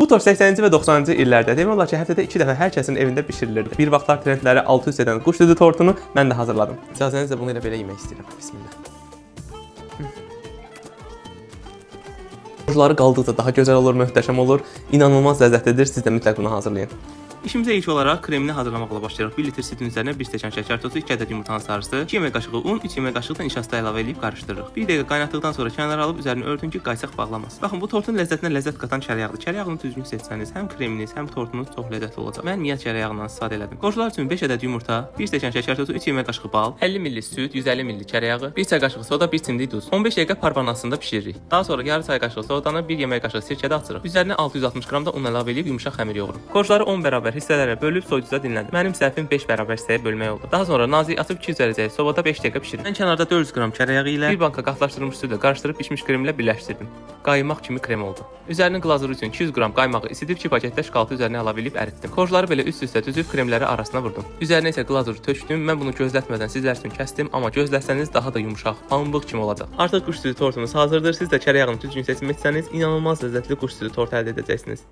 Bu tort 80-ci və 90-cı illərdə demək olar ki, həftədə 2 dəfə hər kəsin evində bişirilirdi. Bir vaxtlar trendləri alt-üst edən quş südü tortunu mən də hazırladım. İcazənizlə bunu elə belə yemək istəyirəm. Bismillah. Tortları qaldıqca daha gözəl olur, möhtəşəm olur. İnanılmaz ləzzətlidir. Siz də mütləq bunu hazırlayın. İşimizə ilk olaraq kremini hazırlamaqla başlayırıq. 1 litr südün üzərinə 1 stəkan şəkər tozu, 2 ədəd yumurtanın sarısı, 2 yemək qaşığı un, 3 yemək qaşığı da nişasta əlavə edib qarışdırırıq. 1 dəqiqə qaynatdıqdan sonra kənara alıb üzərini örtün ki, qaysaq bağlamasın. Baxın, bu tortun ləzzətinə ləzzət qatan kərəyağdır. Kərəyağını düzgün seçsəniz, həm kreminiz, həm tortunuz çox ləzzətli olacaq. Mən miya kərəyağından istifadə elədim. Qonşular üçün 5 ədəd yumurta, 1 stəkan şəkər tozu, 3 yemək qaşığı bal, 50 ml süd, 150 ml kərəyağı, 1 çay qaşığı soda, 1 çimdik duz. 15 dəqiqə parbanasında bişiririk. Daha sonra yarım çay qaşığı sodanı, 1 yemək qaşığı sirkədə açırıq. Üzərinə 660 qram da un əlavə edib yumşaq xəmir yoğurun. Qonşuları 10 bərabər hissələrə bölüb soyuducuda dinləndim. Mənim səhvim 5 bərabər hissəyə bölmək oldu. Daha sonra nazik açıb 200 dərəcəyə sobada 5 dəqiqə bişirdim. Mən kənarda 400 qram kərəyağı ilə 1 banka qatlaşdırılmış südü qarışdırıb bişmiş kremlə birləşdirdim. Qaymaq kimi krem oldu. Üzərinin qlazuru üçün 200 qram qaymağı isidib 2 paketdə şokolad üzərinə əlavə edib əritdim. Korjları belə üst-üstə düzüb kremləri arasına vurdum. Üzərinə isə qlazuru tökdüm. Mən bunu gözlətmədən sizlər üçün kəsdim, amma gözləsəniz daha da yumşaq, pambıq kimi olacaq. Artıq quş südü tortumuz hazırdır. Siz də kərəyağını düzgün seçib etsəniz, inanılmaz ləzzətli quş südü tort əldə edəcəksiniz.